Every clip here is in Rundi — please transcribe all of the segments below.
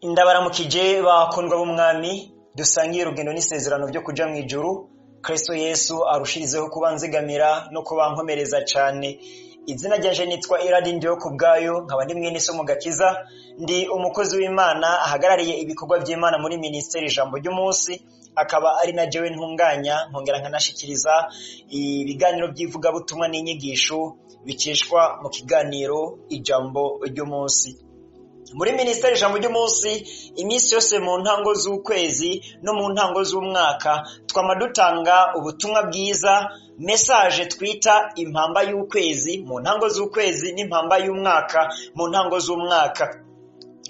Ndabaramukije bakundwa b'umwami, dusangiye urugendo n'isezerano byo kuja mu ijuru. Kristo Yesu arushirizeho kubanzigamira no kubankomereza cane. Izina ryanje nitwa Iradi Ndiho kubwayo, nkaba ndi mwene so mu gakiza, ndi umukozi w'Imana ahagarariye ibikorwa by'Imana muri ministeri ijambo ry'umunsi, akaba ari na jewe ntunganya nkongera nkanashikiriza ibiganiro by'ivuga butumwa n'inyigisho bicishwa mu kiganiro ijambo ry'umunsi. Muri ministeri ijambo ry'umunsi, iminsi yose mu ntango z'ukwezi no mu ntango z'umwaka twama dutanga ubutumwa bwiza, message twita impamba y'ukwezi mu ntango z'ukwezi n'impamba y'umwaka mu ntango z'umwaka.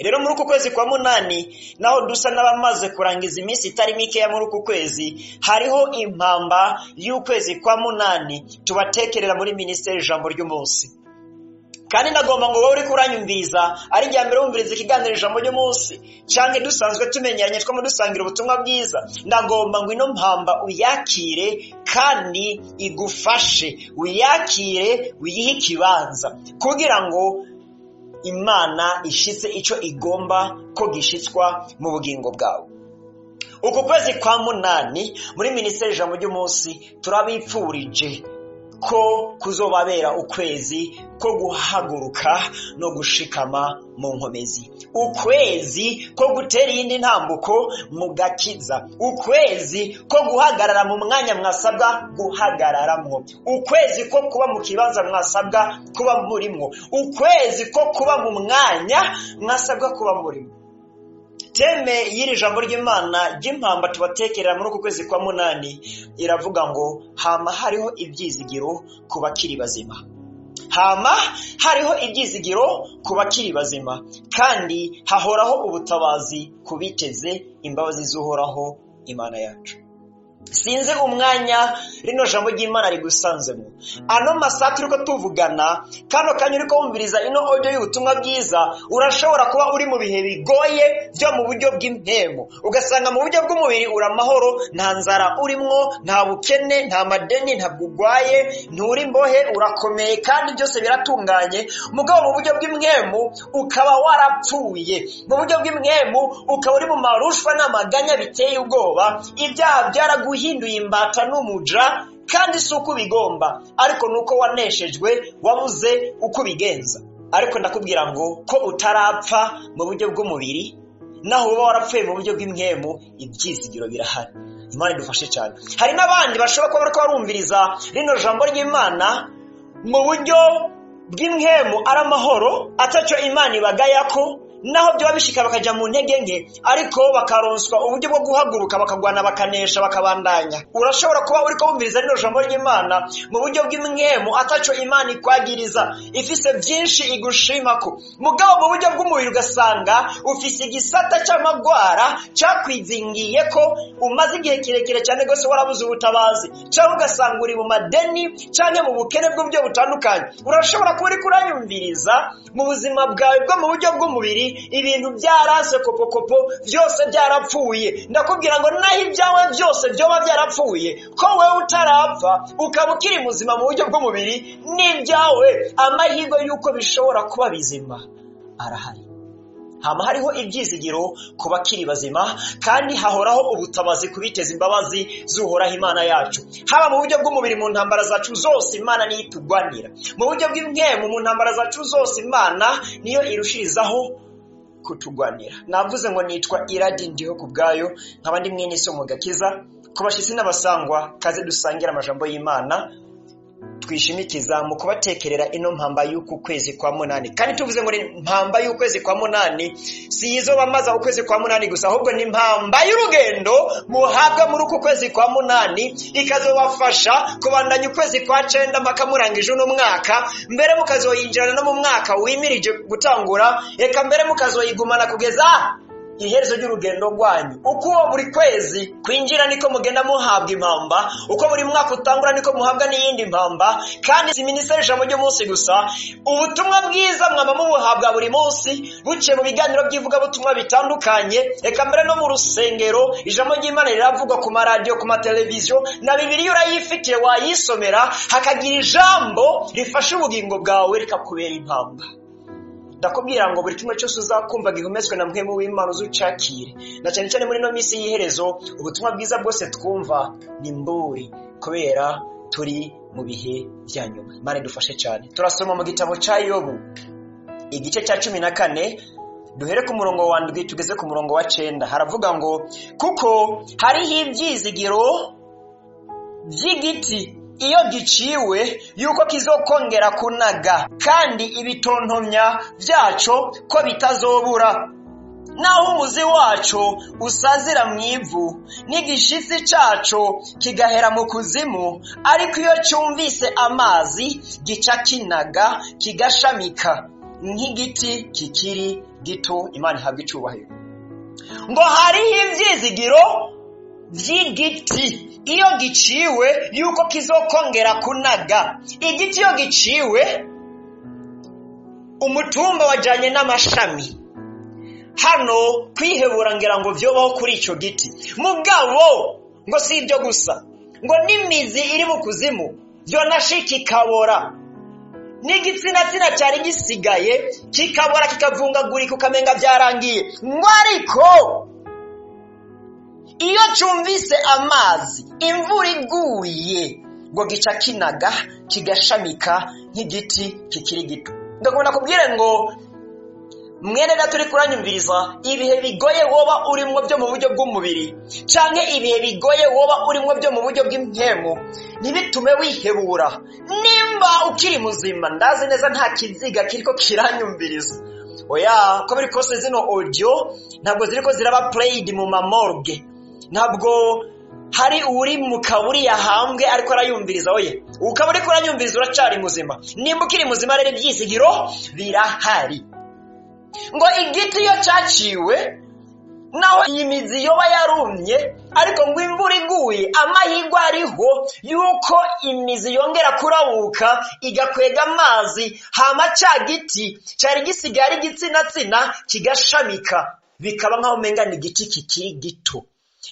Rero muri uku kwezi kwa munani naho dusa n'abamaze kurangiza iminsi itari mikeya muri uku kwezi, hariho impamba y'ukwezi kwa munani tubatekerera muri ministeri ijambo ry'umunsi. Kandi nagomba ngo wowe uri kuranyumviriza ari rya mbere wumviriza ikiganiro ijambo ry'umunsi canke dusanzwe tumenyeranye twamo dusangira ubutumwa bwiza, ndagomba ngo ino mpamba uyakire kandi igufashe, uyakire uyihe ikibanza kugira ngo Imana ishitse ico igomba ko gishitswa mu bugingo bwawe. Uku kwezi kwa munani muri ministeri ijambo ry'umunsi turabipfurije ko kuzobabera ukwezi ko guhaguruka no gushikama mu nkomezi, ukwezi ko gutera iyindi ntambuko mu gakiza, ukwezi ko guhagarara mu mwanya mwasabwa guhagararamwo, ukwezi ko kuba mu kibanza mwasabwa kuba murimwo, ukwezi ko kuba mu mwanya mwasabwa kuba murimwo. Teme y'iri jambo ry'Imana ry'impamba tubatekerera muri uku kwezi kwa munani iravuga ngo hama hariho ibyizigiro ku bakiri bazima. Hama hariho ibyizigiro ku bakiri bazima, kandi hahoraho ubutabazi kubiteze imbabazi z'Uhoraho Imana yacu. Sinze umwanya rino jambo ry'Imana rigusanzemo. Ano masaha turiko tuvugana, kano kanya uriko wumviriza ino audio y'ubutumwa bwiza, urashobora kuba uri mu bihe bigoye byo mu buryo bw'impemu. Ugasanga mu buryo bw'umubiri uramahoro, nta nzara urimwo, nta bukene, nta madeni, nta bugwaye, nturi mbohe, urakomeye kandi byose biratunganye. Mugabo mu buryo bw'impemu ukaba warapfuye. Mu buryo bw'impemu ukaba uri mu marushwa n'amaganya biteye ubwoba. Ibyaha byaraguhinduye imbata n'umuja, kandi si uko ubigomba, ariko nuko waneshejwe wabuze uko ubigenza. Ariko ndakubwira ngo ko utarapfa mu buryo bw'umubiri, naho uba warapfuye mu buryo bw'impemu, ibyizigiro birahari. Imana idufashe cyane. Hari n'abandi bashobora kuba bariko barumviriza rino jambo ry'Imana mu buryo bw'impemu ari amahoro, ataco Imana ibagayako, naho byo bishika bakaja mu ntege nke, ariko bakaronswa uburyo bwo guhaguruka bakagwana bakanesha bakabandanya. Urashobora kuba uriko wumviriza rino jambo ry'Imana mu buryo bw'imwemu, ataco Imana ikwagiriza, ifise byinshi igushimako. Mugabo mu buryo bw'umubiri ugasanga ufise igisata c'amagwara cakwizingiye ko umaze igihe kirekire cyane gose warabuze ubutabazi, cyangwa ugasanga uri mu madeni canke mu bukene bw'uburyo butandukanye. Urashobora kuba uriko uranyumviriza mu buzima bwawe bwo mu buryo bw'umubiri, ibintu byarase kopokopo, byose byarapfuye. Ndakubwira ngo naho ibyawe byose byoba byarapfuye, ko wewe utarapfa ukaba ukiri muzima mu buryo bw'umubiri, n'ibyawe amahirwe yuko bishobora kuba bizima arahari. Hama hariho ibyizigiro ku bakiri bazima, kandi hahoraho ubutabazi kubiteza imbabazi z'Uhoraho Imana yacu. Haba mu buryo bw'umubiri mu ntambara zacu zose Imana niyo itugwanira, mu buryo bw'impemu mu ntambara zacu zose Imana niyo irushirizaho kutugwanira. Navuze ngo nitwa Iradi Ndiho kubwayo, nkaba ndi mwene so mu gakiza. Ku bashitsi n'abasangwa, kaze dusangira amajambo y'Imana twishimikiza mu kubatekerera ino mpamba y'uku kwezi kwa munani. Kandi tuvuze ngo ni mpamba y'ukwezi kwa munani, si izo bamaza ukwezi kwa munani gusa, ahubwo ni mpamba y'urugendo muhabwa muri uku kwezi kwa munani, ikazobafasha kubandanya ukwezi kwa 9 mpaka murangije uno mwaka, mbere mukazoyinjirana no mu mwaka wimirije gutangura, eka mbere mukazoyigumana kugeza iherezo ry'urugendo rwanyu. Uko buri kwezi kwinjira niko mugenda muhabwa impamba, uko buri mwaka utangura niko muhabwa n'iyindi mpamba. Kandi si ministeri ijambo ry'umunsi gusa, ubutumwa bwiza mwama mubuhabwa buri munsi buciye mu biganiro by'ivuga butumwa bitandukanye, eka mbere no mu rusengero ijambo ry'Imana riravugwa ku maradiyo, ku mateleviziyo, na Bibiliya urayifitiye wayisomera, hakagira ijambo rifasha ubugingo bwawe rikakubera impamba. ndakubwira ngo buri kimwe cyose uzakumva gihumetswe na mpwemu w'Imana uzucakire, na cyane cyane muri no misi y'iherezo ubutumwa bwiza bwose twumva ni mburi, kubera turi mu bihe bya nyuma. Imana idufashe cyane. Turasoma mu gitabo cya Yobu igice cya 14 duhere ku murongo wa 7 tugeze ku murongo wa 9. Haravuga ngo kuko hariho ibyizigiro by'igiti iyo giciwe yuko kizokongera kunaga, kandi ibitontomya byaco ko bitazobura. Naho umuzi waco usazira mu ivu n'igishitsi caco kigahera mu kuzimu, ariko iyo cyumvise amazi gica kinaga kigashamika nk'igiti kikiri gito. Imana ihabwa icubahiro. Ngo hariho ivyizigiro vy'igiti iyo giciwe yuko kizokongera kunaga. Igiti iyo giciwe umutumba wajanye n'amashami. Hano kwihebura ngira ngo vyobaho kuri ico giti. Mugabo ngo si ibyo gusa, ngo n'imizi iri mu kuzimu vyonashika ikabora, n'igitsina cyari gisigaye kikabora kikavungagurika ukamenga vyarangiye. Ngo ariko iyo cumvise amazi, imvura iguye, ngo gica kinaga kigashamika nk'igiti kikiri gito. Ndakubona kubwire ngo mwene da turi kuranyumviriza, ibihe bigoye woba urimwo byo mu buryo bw'umubiri canke ibihe bigoye woba urimwo byo mu buryo bw'impemu, ntibitume wihebura. Nimba ukiri muzima, ndazi neza nta kiziga kiriko kiranyumviriza. Oya, ko biri kose zino audio ntabwo ziriko ziraba played mu mamorgue, ntabwo hari uri mu kaburi yahambwe ariko arayumviriza. Oye, ukaburi kuranyumviriza uracari muzima. Nimba ukiri muzima rero ibyizigiro birahari. Ngo igiti iyo cyaciwe naho imizi yoba yarumye, ariko ngo imvura iguye amahirwe ariho yuko imizi yongera kurabuka igakwega amazi, hama cya giti cyari gisigaye ari gitsina kigashamika, bikaba nkaho umenga ni igiti kikiri gito.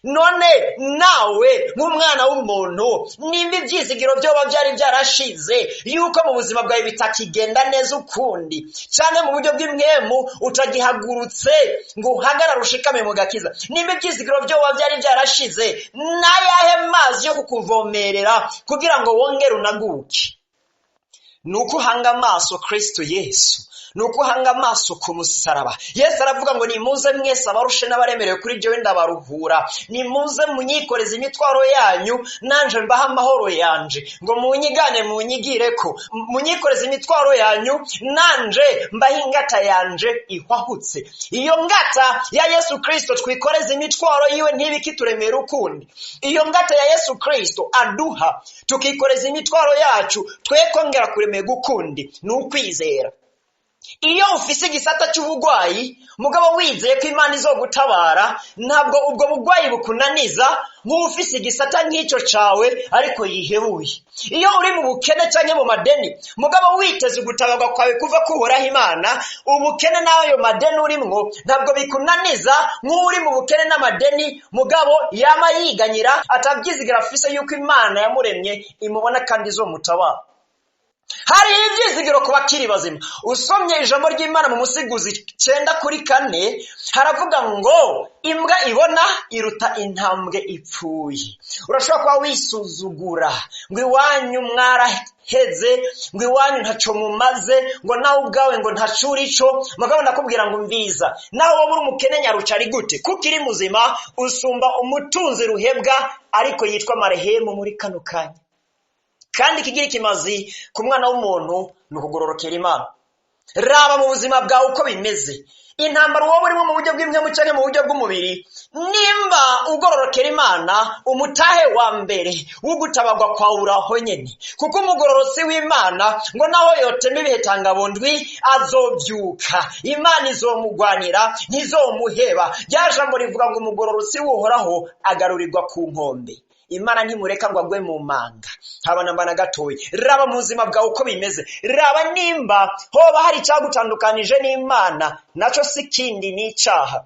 None nawe nk'umwana w'umuntu, nimba ibyizigiro byoba byari byarashize yuko mu buzima bwawe bitakigenda neza ukundi, cyane mu buryo bw'imwemu utagihagurutse ngo uhagarare ushikame mu gakiza, nimba ibyizigiro byoba byari byarashize, n'ayahe mazi yo kukuvomerera kugira ngo wongere unaguke? Nuko uhanga amaso Kristo Yesu, nuko uhanga amaso ku musaraba. Yesu aravuga ngo nimuze mwese abarushe n'abaremerewe kuri jewe ndabaruhura, nimuze munyikoreze imitwaro yanyu nanje mbaha amahoro yanje. Ngo munyigane munyigireko, munyikoreze imitwaro yanyu nanje mbaha ingata yanje ihwahutse. Iyo ngata ya Yesu Kristo twikoreze imitwaro yiwe ntibikituremera ukundi. Iyo ngata ya Yesu Kristo aduha tukikoreza imitwaro yacu twekongera kuremera gukundi, n'ukwizera. Iyo ufise igisata cy'ubugwayi, mugabo wizeye ko Imana izogutabara, ntabwo ubwo bugwayi bukunaniza nk'ufise igisata nk'icyo cawe ariko yihebuye. Iyo uri mu bukene cyangwa mu madeni, mugabo witeze gutabarwa kwawe kuva kuhoraho Imana, ubukene n'ayo madeni urimwo ntabwo bikunaniza nk'uri mu bukene n'amadeni, mugabo yama yiganyira atabyizigera afise yuko Imana yamuremye imubona kandi izomutabara. Hari ibyizigiro ku bakiri bazima. Usomye ijambo ry'Imana mu Musiguzi 9:4 haravuga ngo imbwa ibona iruta intambwe ipfuye. Urashobora kuba wisuzugura ngo iwanyu mwaraheze, ngo iwanyu ntaco mumaze, ngo nawe ubwawe ngo ntacuri ico. Mugabo nakubwira ngo mviza, nawe wowe uri umukene nyarucari gute, kukiri muzima usumba umutunzi ruhebwa ariko yitwa marehemu muri kano kanya. Kandi kigira kimazi ku mwana w'umuntu ni ukugororokera Imana. Raba mu buzima bwawe uko bimeze, intambara wowe urimo mu buryo bw'imyemu cyangwa mu buryo bw'umubiri, nimba ugororokera Imana, umutahe wa mbere w'ugutabarwa kwawe uraho nyene. Kuko umugororotsi w'Imana ngo naho yotema ibihe tangabondwi azobyuka, Imana izomugwanira ntizomuheba. Rya jambo rivuga ngo umugororotsi w'Uhoraho agarurirwa ku nkombe. Imana ntimureka ngo agwe mu manga habanamba gatoyi. Raba mu buzima bwawe uko bimeze, raba nimba hoba hari cyagutandukanije n'Imana, naco si kindi ni icaha.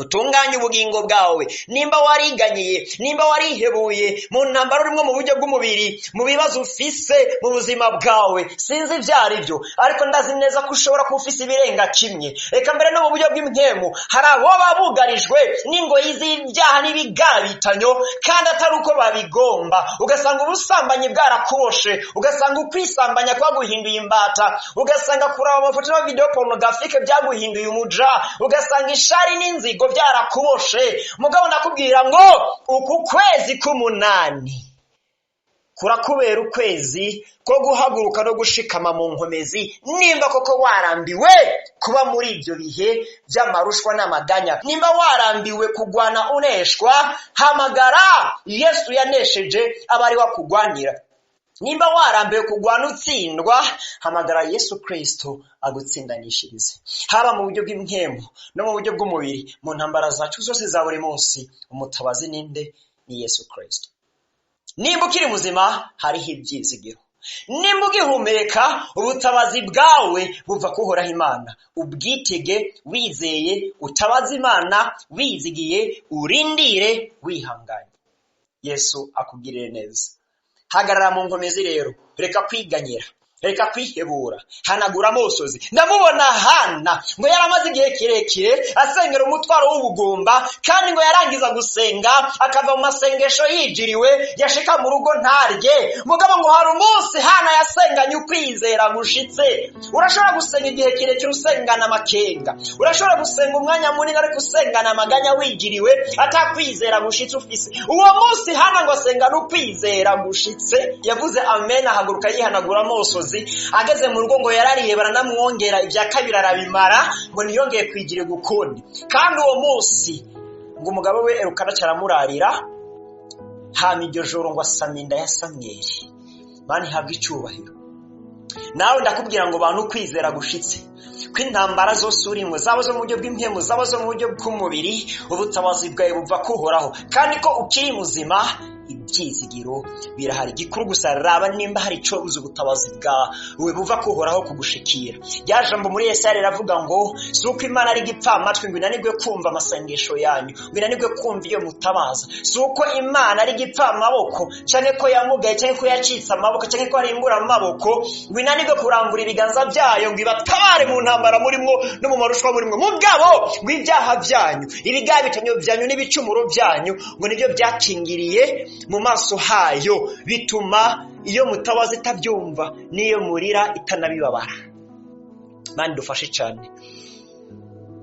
utunganye ubugingo bwawe. Nimba wariganyiye, nimba warihebuye mu ntambara urimo mu buryo bw'umubiri, mu bibazo ufise mu buzima bwawe, sinzi ibyo ari byo, ariko ndazi neza ko ushobora kuba ufise ibirenga kimwe. Reka mbere no mu buryo bw'impemu hari abo babugarijwe n'ingoyi z'ibyaha n'ibigabitanyo kandi atari uko babigomba. Ugasanga ubusambanyi bwarakuboshe, ugasanga ukwisambanya kwaguhinduye imbata, ugasanga kuraba amafoto na video pornographique byaguhinduye umuja, ugasanga ishari n'inzigo byarakuboshe. Mugabo nakubwira ngo uku kwezi k'umunani kurakubera ukwezi ko guhaguruka no gushikama mu nkomezi. Nimba koko warambiwe kuba muri ibyo bihe by'amarushwa n'amaganya, nimba warambiwe kugwana uneshwa, hamagara Yesu yanesheje abari wakugwanira. Nimba warambiwe kugwana utsindwa, hamagara Yesu Kristo agutsindanishirize. Haba mu buryo bw'impemu no mu buryo bw'umubiri, mu ntambara zacu zose za buri munsi, umutabazi ninde? Ni Yesu Kristo. Nimba ukiri muzima, hariho ibyizigiro. Nimba ugihumeka, ubutabazi bwawe buva kuhoraho Imana. Ubwitege wizeye, utabaza Imana wizigiye, urindire wihanganye. Yesu akugirire neza. Hagarara mu nkomezi rero, reka kwiganyira, reka kwihebura, hanagura amosozi. Ndamubona Hana ngo yaramaze igihe kirekire asengera umutwaro w'ubugumba, kandi ngo yarangiza gusenga akava mu masengesho yijiriwe, yashika mu rugo ntarye. Mugabo ngo hari umunsi Hana yasenganye ukwizera gushitse. Urashobora gusenga igihe kirekire usengana amakenga, urashobora gusenga umwanya munini ariko usengana amaganya wigiriwe, atakwizera gushitse ufise. Uwo munsi Hana ngo asengana ukwizera gushitse, yavuze amen, ahaguruka yihanagura amosozi. Ageze mu rugo ngo yarariye, baranamwongera ibya kabiri arabimara, ngo niyongeye kwigire gukundi. Kandi uwo munsi ngo umugabo we Elukana caramurarira, hama iryo joro ngo asama inda ya Samweli. Mani habwa icyubahiro. Nawe ndakubwira ngo bantu kwizera gushitse, ko intambara zose urimwe, zaba zo mu buryo bw'impemu, zaba zo mu buryo bw'umubiri, ubutabazi bwawe buva kuhoraho, kandi ko ukiri muzima, ibyizigiro birahari. Gikuru gusa raba nimba hari ico uzi ubutabazi bwawe buva kuhoraho kugushikira. Rya jambo muri Yesaya riravuga ngo suko Imana ari gipfamatwi ngo inanirwe kumva amasengesho yanyu, ngo inanirwe kumva iyo mutabaza. Suko Imana ari gipfamaboko, canke ko yamugaye, canke ko yacitse amaboko, canke ko arimbura amaboko, ngo inanirwe kurambura ibiganza byayo ngo ibatabare mu ntambara murimwo no mu marushwa murimwo. Mugabo ngo ibyaha byanyu, ibigabitanyo byanyu n'ibicumuro byanyu ngo nibyo byakingiriye mu maso hayo, bituma iyo mutabaza itabyumva niyo murira itanabibabara. Mani dufashe cyane.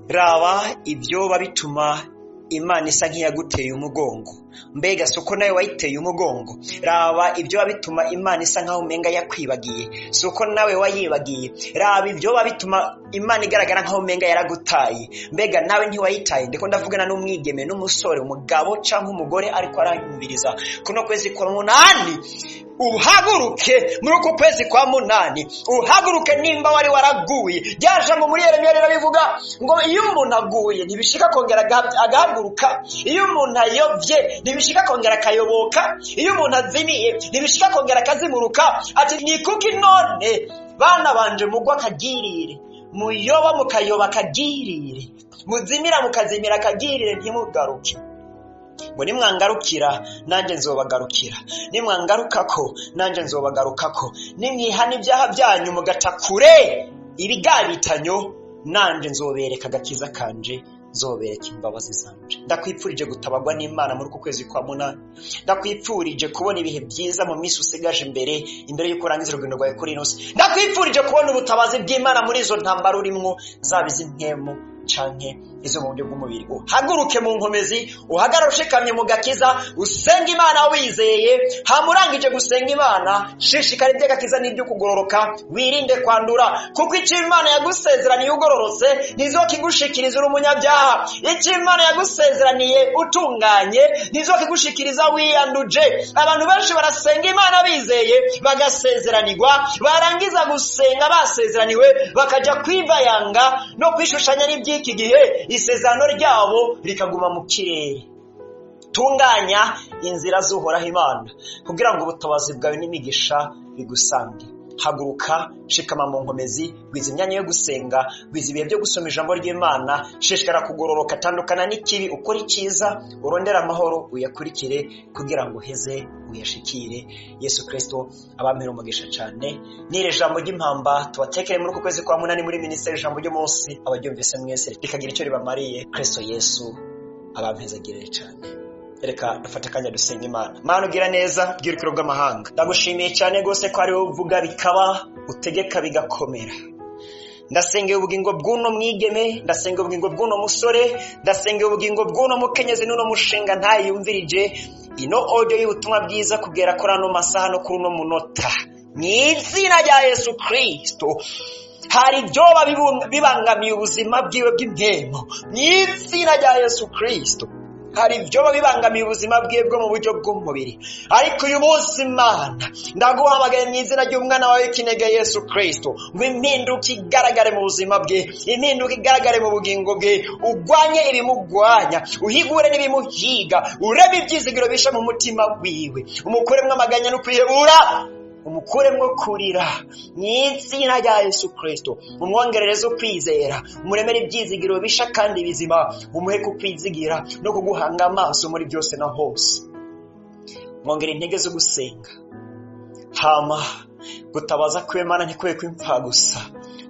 Raba ibyo babituma Imana isa nk'iyaguteye umugongo. Mbega suko nawe wayiteye umugongo. Raba ibyo babituma Imana isa nkaho umenga yakwibagiye, suko nawe wayibagiye. Raba ibyo babituma Imana igaragara nkaho umenga yaragutaye. Mbega nawe ntiwayitaye. Ndiko ndavugana n'umwigeme, n'umusore, umugabo cyangwa umugore ariko aranyumviriza. Kuno kwezi kwa munani uhaguruke, muri uko kwezi kwa munani uhaguruke. Nimba wari waraguye, ryajambo muri Yeremiya rirabivuga ngo iyo umuntu aguye ntibishika kongera agahaguruka, iyo umuntu ayobye ntibishika kongera akayoboka, iyo umuntu azimiye ntibishika kongera akazimuruka. Ati ni kuki none bana banje mugwa akagirire, muyoba mukayoba akagirire, muzimira mukazimira akagirire, ntimugaruke. Ngo nimwangarukira nanje nzobagarukira, nimwangarukako nanje nzobagarukako, nimwihana ibyaha byanyu mugata kure ibigabitanyo, nanje nzobereka agakiza kanje, nzobereka imbabazi zanje. Ndakwipfurije gutabagwa n'Imana muri uku kwezi kwa munani. Ndakwipfurije kubona ibihe byiza mu minsi usigaje imbere y'uko urangiza urugendo rwawe kuri ino si. Ndakwipfurije kubona ubutabazi bw'Imana muri izo ntambara urimo, zaba iz'impemu canke izo mu buryo bw'umubiri. Uhaguruke mu nkomezi, uhagarare ushikamye mu gakiza, usenga Imana wizeye. Hamurangije gusenga Imana, shishikara iby'agakiza n'ibyo kugororoka, wirinde kwandura, kuko icyo Imana yagusezeraniye ugororotse ntizokigushikiriza uri umunyabyaha. Icyo Imana yagusezeraniye utunganye ntizokigushikiriza wiyanduje. Abantu benshi barasenga Imana bizeye, bagasezeranirwa, barangiza gusenga basezeraniwe bakaja kwivayanga no kwishushanya n'iki gihe, isezerano ryabo rikaguma mu kirere. Tunganya inzira z'uhoraho Imana kugira ngo ubutabazi bwawe n'imigisha bigusange. haguruka, shikama mu nkomezi, gwiza imyanya yo gusenga, gwiza ibihe byo gusoma ijambo ry'Imana, shishikara kugororoka, tandukana n'ikibi, ukora icyiza, urondera amahoro, uyakurikire kugira ngo uheze uyashikire. Yesu Kristo abampera umugisha cyane. Nire jambo ry'impamba tubatekere muri uko kwezi kwa munani muri ministeri ijambo ry'umunsi, abaryumvise mwese rikagira icyo ribamariye. Kristo Yesu abampezagirire cyane. Reka dufate kanya dusenga Imana. Mana ugira neza, bwirukiro bw'amahanga, ndagushimiye cyane gose ko ari wowe uvuga bikaba, utegeka bigakomera. Ndasengera ubugingo bw'uno mwigeme, ndasengera ubugingo bw'uno musore, ndasengera ubugingo bw'uno mukenyezi n'uno mushinga ntayumvirije ino audio y'ubutumwa bwiza kugera kuri ano masaha no kuri uno munota. Mw'izina rya Yesu Kristo, hari ibyoba bibangamiye ubuzima bwiwe bw'impemo. Mw'izina rya Yesu Kristo, hari ibyoba bibangamiye ubuzima bwiwe bwo mu buryo bw'umubiri. Ariko uyu munsi Mana, ndaguhamagaye mu izina ry'umwana wawe w'ikinege Yesu Kristo, ngo impinduka igaragare mu buzima bwe, impinduka igaragare mu bugingo bwe, ugwanye ibimugwanya, uhigure n'ibimuhiga, urebe ibyizigiro bisha mu mutima wiwe, umukuremwo amaganya no kwihebura, umukuremwo kurira. Mw'izina rya Yesu Kristo, umwongerereze ukwizera, umuremere ibyizigiro bisha kandi bizima, umuhe kukwizigira no kuguhanga amaso muri byose na hose. Mwongere intege zo gusenga, hama gutabaza kw'Imana ntikube kw'imfa gusa.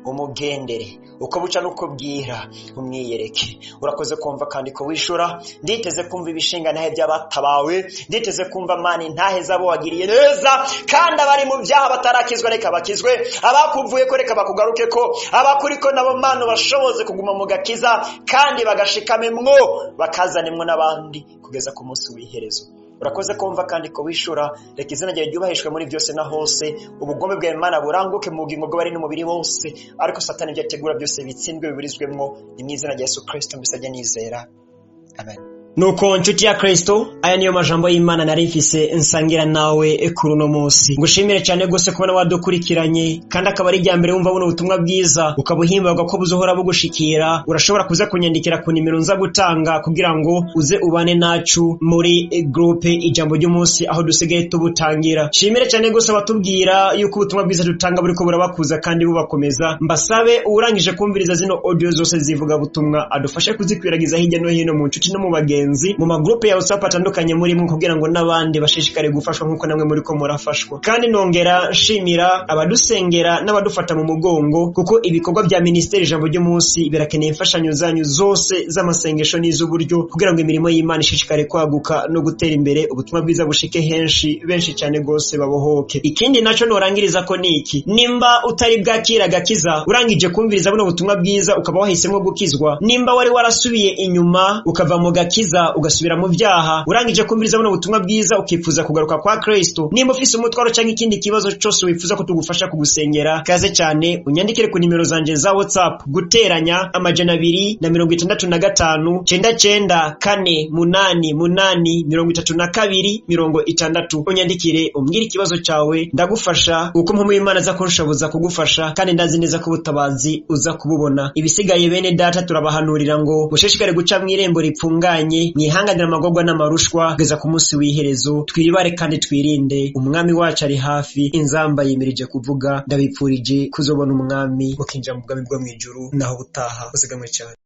Umugendere uko buca nuko bwira, umwiyereke. Urakoze kumva kandi ko wishura. Nditeze kumva ibishinga nahe by'abatabawe, nditeze kumva Mana ntahe zabo wagiriye neza, kandi abari mu byaha batarakizwa reka bakizwe, abakuvuye ko reka bakugaruke ko, abakuriko nabo Mana bashoboze kuguma mu gakiza kandi bagashikamemwo, bakazanemwo n'abandi kugeza ku munsi w'iherezo. Urakoze kumva kandi ko wishura. Reka izina ryawe ryubahishwe muri byose na hose, ubugome bwawe Mana buranguke mu bugingo bw'abari n'umubiri wose, ariko Satani ibyo ategura byose bitsindwe biburizwemwo. Ni mu izina rya Yesu Kristo mbisabye nizera, amen. Nuko nshuti ya Kristo, aya niyo majambo y'Imana nari mfise nsangira nawe kuri uno munsi. Ngushimire cyane gose kubona wadukurikiranye, kandi akaba ari ryambere wumva buno butumwa bwiza, ukabuhimbagwa ko buzohora bugushikira. Urashobora kuza kunyandikira ku nimero nza gutanga kugira ngo uze ubane nacu muri groupe ijambo ry'umunsi aho dusigaye tubutangira. Shimire cyane gose abatubwira yuko ubutumwa bwiza dutanga buriko burabakuza kandi bubakomeza. Mbasabe urangije kumviriza zino audio zose zivuga butumwa adufashe kuzikwiragiza hirya no hino mu nshuti no mu bagenzi, mu magroupe ya WhatsApp atandukanye muri mu kugira ngo nabandi bashishikare gufashwa nkuko namwe muri ko murafashwa. Kandi nongera nshimira abadusengera n'abadufata mu mugongo, kuko ibikorwa bya ministeri ijambo ry'umunsi birakeneye imfashanyo zanyu zose z'amasengesho n'iz'uburyo kugira ngo imirimo y'Imana ishishikare kwaguka no gutera imbere, ubutumwa bwiza bushike benshi cyane gose babohoke. Ikindi naco norangiriza ko niki, nimba utari bwakira gakiza urangije kumviriza buno butumwa bwiza ukaba wahisemo gukizwa, nimba wari warasubiye inyuma ukava mu gakiza ugasubira mu byaha, urangije kumviriza buno butumwa bwiza ukifuza kugaruka kwa Kristo, nimba ufise umutwaro cyangwa ikindi kibazo cyose wifuza ko tugufasha kugusengera, kaze cyane unyandikire ku nimero zanje za WhatsApp guteranya 265 9948883260. Unyandikire umbwire ikibazo cyawe, ndagufasha uko mpamvu y'Imana za kurushabuza kugufasha, kandi ndazi neza ko ubutabazi uza kububona. Ibisigaye bene data turabahanurira ngo mushishikare guca mw'irembo ripfunganye, mwihanganira amagorwa n'amarushwa kugeza ku munsi w'iherezo. Twiribare kandi twirinde, umwami wacu ari hafi. Inzamba yimirije kuvuga, ndabipfurije kuzobona umwami mukinjira mu bwami bwo mwijuru naho butaha. Uzigamwe cyane.